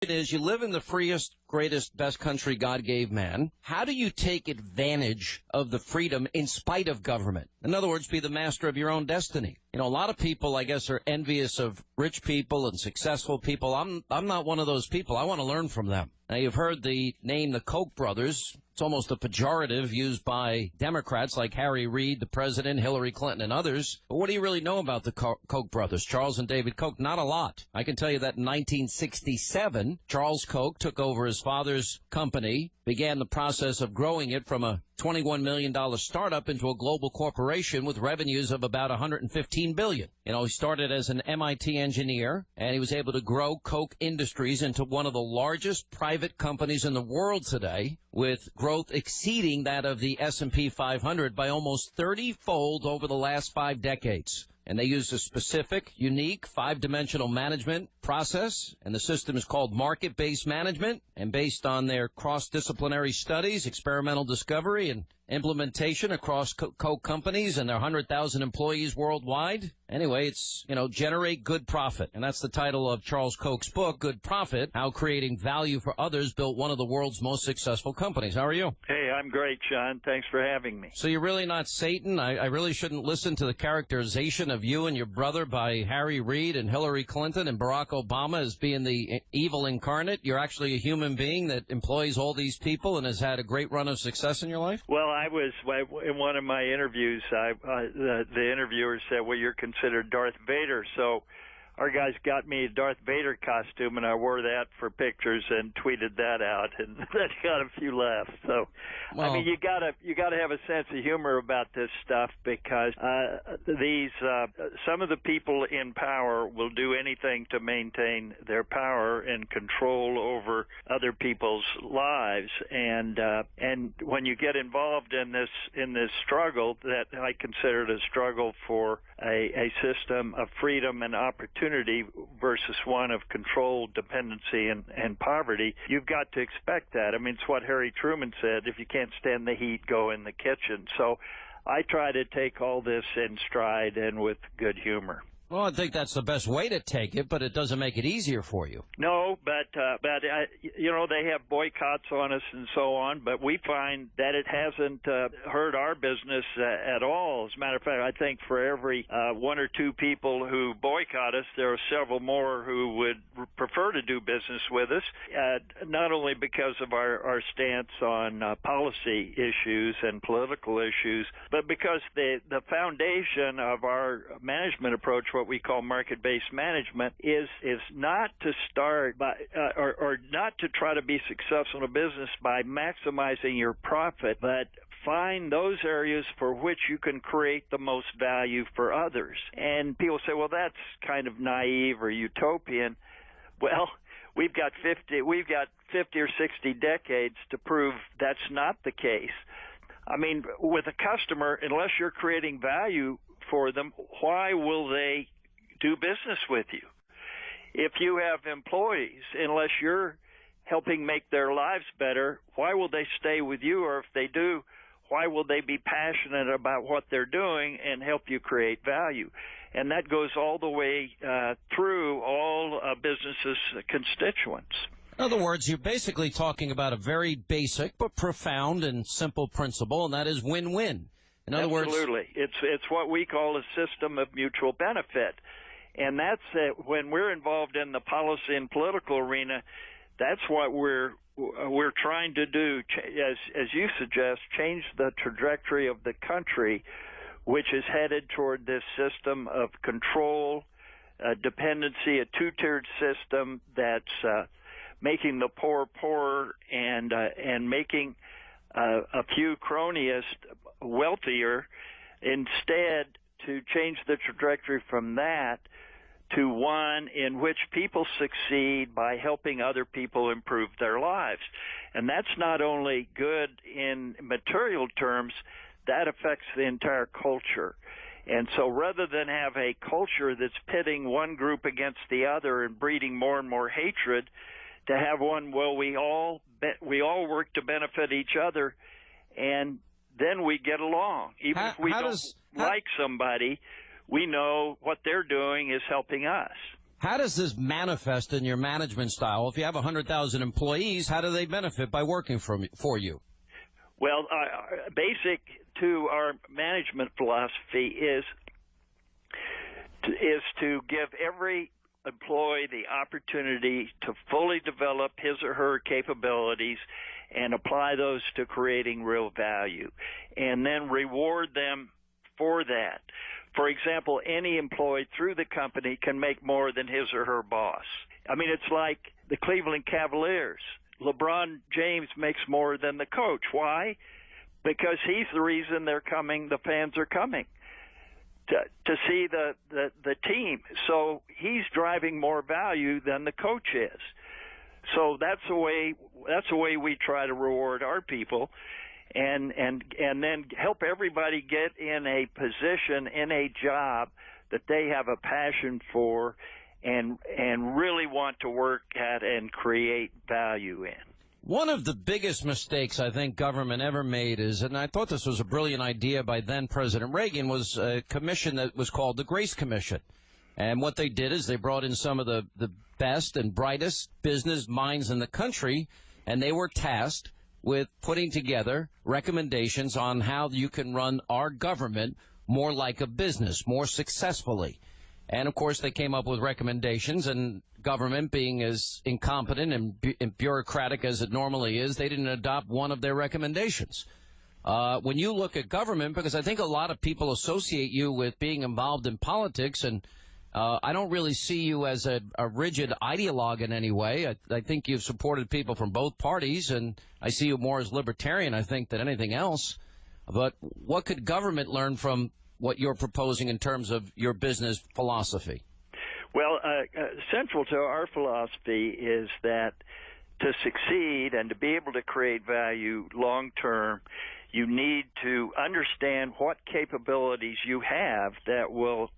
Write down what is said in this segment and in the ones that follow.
question is, you live in the freest, greatest, best country God gave man. How do you take advantage of the freedom in spite of government? In other words, be the master of your own destiny. You know, a lot of people, I guess, are envious of rich people and successful people. I'm not one of those people. I want to learn from them. Now, you've heard the name the Koch brothers. It's almost a pejorative used by Democrats like Harry Reid, the president, Hillary Clinton, and others. But what do you really know about the Koch brothers, Charles and David Koch? Not a lot. I can tell you that in 1967, Charles Koch took over his father's company, began the process of growing it from a $21 million startup into a global corporation with revenues of about $115 billion. You know, he started as an MIT engineer, and he was able to grow Koch Industries into one of the largest private companies in the world today, with growth exceeding that of the S&P 500 by almost 30-fold over the last 5 decades. And they used a specific, unique, 5-dimensional management process, and the system is called market-based management. And based on their cross-disciplinary studies, experimental discovery, and implementation across Koch companies and their 100,000 employees worldwide. Anyway, it's, generate good profit. And that's the title of Charles Koch's book, Good Profit, How Creating Value for Others Built One of the World's Most Successful Companies. How are you? Hey, I'm great, Sean. Thanks for having me. So you're really not Satan? I really shouldn't listen to the characterization of you and your brother by Harry Reid and Hillary Clinton and Barack Obama as being the evil incarnate. You're actually a human being that employs all these people and has had a great run of success in your life? Well, I was in one of my interviews. The interviewer said, "Well, you're considered Darth Vader." So our guys got me a Darth Vader costume, and I wore that for pictures and tweeted that out, and that got a few laughs. So, well, I mean, you gotta have a sense of humor about this stuff, because some of the people in power will do anything to maintain their power and control over other people's lives, and when you get involved in this struggle that I consider it a struggle for a system of freedom and opportunity versus one of control, dependency, and poverty, you've got to expect that. I mean, it's what Harry Truman said: if you can't stand the heat, go in the kitchen. So I try to take all this in stride and with good humor. Well, I think that's the best way to take it, but it doesn't make it easier for you. No, but they have boycotts on us and so on, but we find that it hasn't hurt our business at all. As a matter of fact, I think for every 1 or 2 people who boycott us, there are several more who would prefer to do business with us, not only because of our stance on policy issues and political issues, but because the foundation of our management approach, what we call market-based management, is not to start by or not to try to be successful in a business by maximizing your profit, but find those areas for which you can create the most value for others. And people say, well, that's kind of naive or utopian. Well, we've got 50 or 60 decades to prove that's not the case. I mean, with a customer, unless you're creating value for them, why will they do business with you? If you have employees, unless you're helping make their lives better, why will they stay with you? Or if they do, why will they be passionate about what they're doing and help you create value? And that goes all the way through all businesses' constituents. In other words, you're basically talking about a very basic but profound and simple principle, and that is win-win. In other words, absolutely. It's what we call a system of mutual benefit. And that's when we're involved in the policy and political arena, that's what we're trying to do, as you suggest, change the trajectory of the country, which is headed toward this system of control, dependency, a two-tiered system that's making the poor poorer and making a few cronies wealthier, instead to change the trajectory from that to one in which people succeed by helping other people improve their lives. And that's not only good in material terms, that affects the entire culture. And so rather than have a culture that's pitting one group against the other and breeding more and more hatred, to have one, well, we all work to benefit each other, and then we get along. Even if we don't like somebody, we know what they're doing is helping us. How does this manifest in your management style? If you have 100,000 employees, how do they benefit by working for you? Well, basic to our management philosophy is to give every employee the opportunity to fully develop his or her capabilities and apply those to creating real value, and then reward them for that. For example, any employee through the company can make more than his or her boss. I mean, it's like the Cleveland Cavaliers. LeBron James makes more than the coach. Why? Because he's the reason they're coming, the fans are coming to see the team. So he's driving more value than the coach is. So that's the way we try to reward our people, and then help everybody get in a position, in a job that they have a passion for and really want to work at and create value in. One of the biggest mistakes I think government ever made is, and I thought this was a brilliant idea by then President Reagan, was a commission that was called the Grace Commission. And what they did is they brought in some of the best and brightest business minds in the country, and they were tasked with putting together recommendations on how you can run our government more like a business, more successfully. And, of course, they came up with recommendations, and government being as incompetent and bureaucratic as it normally is, they didn't adopt one of their recommendations. When you look at government, because I think a lot of people associate you with being involved in politics, and I don't really see you as a rigid ideologue in any way. I think you've supported people from both parties, and I see you more as libertarian, I think, than anything else. But what could government learn from what you're proposing in terms of your business philosophy? Well, central to our philosophy is that to succeed and to be able to create value long term, you need to understand what capabilities you have that will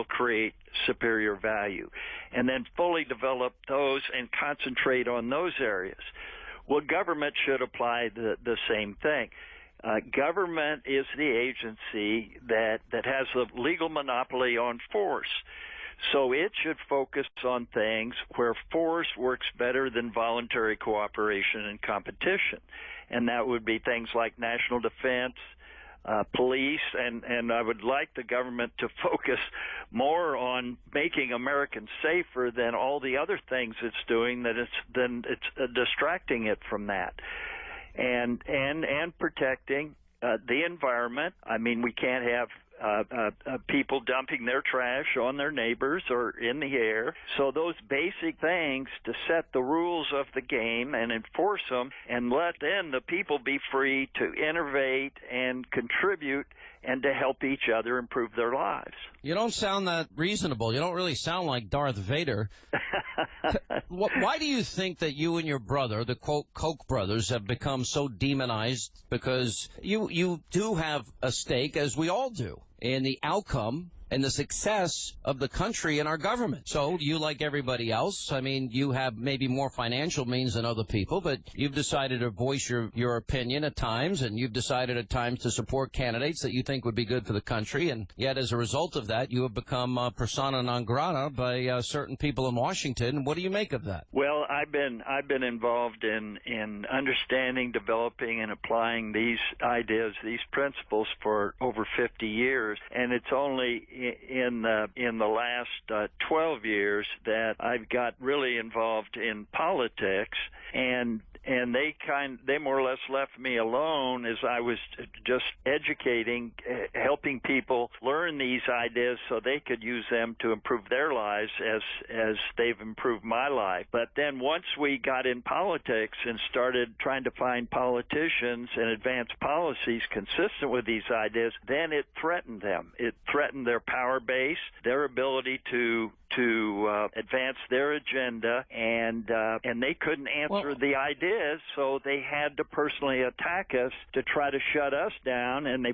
create superior value, and then fully develop those and concentrate on those areas. Well, government should apply the same thing. Government is the agency that has a legal monopoly on force. So it should focus on things where force works better than voluntary cooperation and competition. And that would be things like national defense, police, and I would like the government to focus more on making Americans safer than all the other things it's doing, then it's distracting it from that. And protecting the environment. I mean, we can't have people dumping their trash on their neighbors or in the air. So those basic things to set the rules of the game and enforce them, and let then the people be free to innovate and contribute and to help each other improve their lives. You don't sound that reasonable. You don't really sound like Darth Vader. Why do you think that you and your brother, the Koch brothers, have become so demonized? Because you do have a stake, as we all do, in the outcome and the success of the country and our government. So you, like everybody else, I mean, you have maybe more financial means than other people, but you've decided to voice your opinion at times, and you've decided at times to support candidates that you think would be good for the country. And yet, as a result of that, you have become persona non grata by certain people in Washington. What do you make of that? Well, I've been involved in understanding, developing, and applying these ideas, these principles for over 50 years, and it's only in the last 12 years that I've got really involved in politics, and they more or less left me alone as I was just educating, helping people learn these ideas so they could use them to improve their lives as they've improved my life. But then once we got in politics and started trying to find politicians and advance policies consistent with these ideas, then it threatened them. It threatened their power base, their ability to advance their agenda, and they couldn't answer the ideas. is, so they had to personally attack us to try to shut us down, and they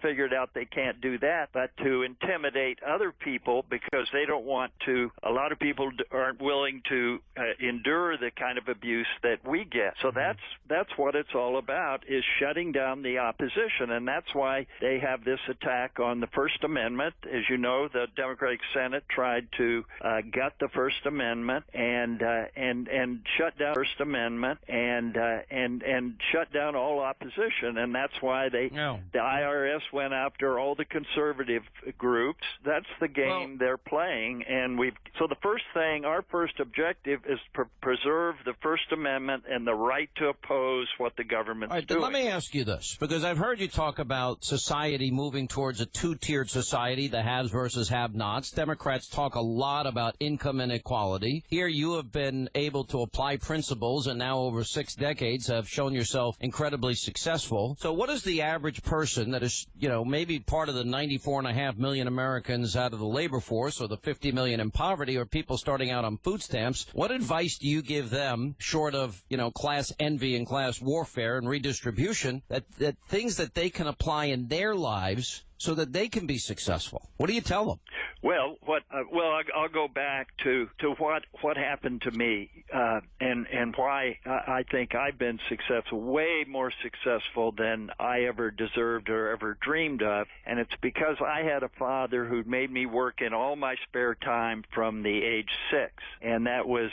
figured out they can't do that, but to intimidate other people because they don't want to. A lot of people aren't willing to endure the kind of abuse that we get. So that's what it's all about, is shutting down the opposition, and that's why they have this attack on the First Amendment. As you know, the Democratic Senate tried to gut the First Amendment and shut down the First Amendment and shut down all opposition, and that's why the IRS went after all the conservative groups. That's the game they're playing, and so the first thing, our first objective is preserve the First Amendment and the right to oppose what the government's doing. Let me ask you this, because I've heard you talk about society moving towards a two-tiered society, the haves versus have-nots. Democrats talk a lot about income inequality. Here you have been able to apply principles, and now over 6 decades have shown yourself incredibly successful. So what is the average person that is, maybe part of the 94.5 million Americans out of the labor force, or the 50 million in poverty, or people starting out on food stamps? What advice do you give them, short of, class envy and class warfare and redistribution, that things that they can apply in their lives so that they can be successful? What do you tell them? Well, I'll go back to what happened to me and why I think I've been successful, way more successful than I ever deserved or ever dreamed of. And it's because I had a father who made me work in all my spare time from the age 6. And that was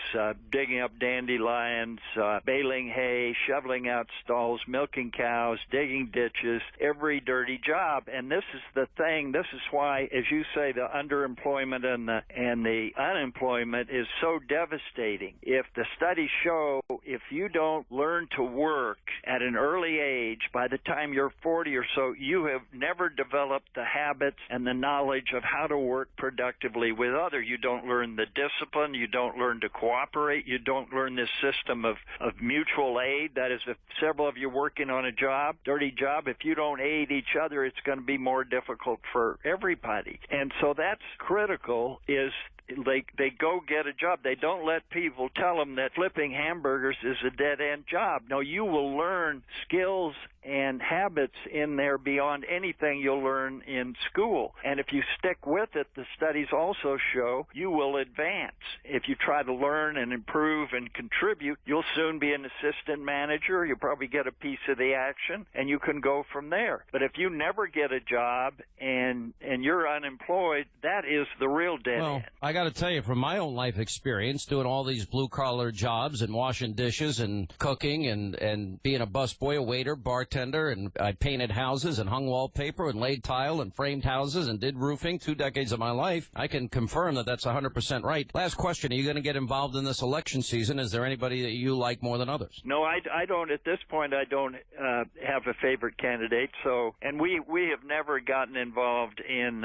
digging up dandelions, baling hay, shoveling out stalls, milking cows, digging ditches, every dirty job. And this is the thing. This is why, as you say, the underemployment and the unemployment is so devastating. If the studies show, if you don't learn to work at an early age, by the time you're 40 or so, you have never developed the habits and the knowledge of how to work productively with others. You don't learn the discipline. You don't learn to cooperate. You don't learn this system of mutual aid. That is, if several of you working on a dirty job, if you don't aid each other, it's going to be more difficult for everybody. And so that's critical, is they go get a job. They don't let people tell them that flipping hamburgers is a dead-end job. No, you will learn skills and habits in there beyond anything you'll learn in school. And if you stick with it, the studies also show you will advance. If you try to learn and improve and contribute, you'll soon be an assistant manager. You'll probably get a piece of the action, and you can go from there. But if you never get a job and you're unemployed, that is the real dead end. I got to tell you, from my own life experience, doing all these blue-collar jobs and washing dishes and cooking and being a busboy, a waiter, bartender, and I painted houses and hung wallpaper and laid tile and framed houses and did roofing 2 decades of my life. I can confirm that that's 100% right. Last question, are you going to get involved in this election season? Is there anybody that you like more than others? No, I don't. At this point, I don't have a favorite candidate. So, and we have never gotten involved in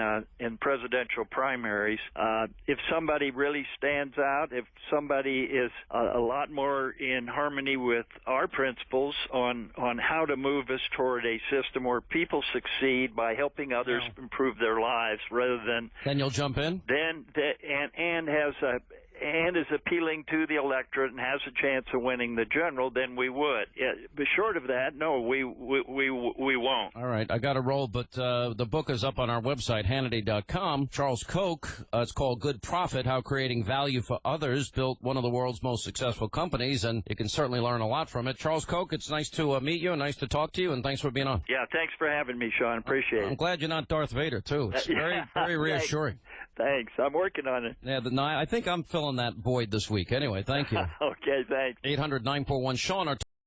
presidential primaries. If somebody really stands out, if somebody is a lot more in harmony with our principles on how to move us toward a system where people succeed by helping others improve their lives rather than... Then you'll jump in? And is appealing to the electorate and has a chance of winning the general, then we would. But short of that, no, we won't. All right, I got to roll, but the book is up on our website, Hannity.com. Charles Koch, it's called Good Profit, How Creating Value for Others Built One of the World's Most Successful Companies, and you can certainly learn a lot from it. Charles Koch, it's nice to meet you and nice to talk to you, and thanks for being on. Yeah, thanks for having me, Sean. Appreciate it. I'm glad you're not Darth Vader, too. It's very, very reassuring. Thanks. I'm working on it. Yeah, I think I'm filling that void this week. Anyway, thank you. Okay, thanks. 800-941-SEAN.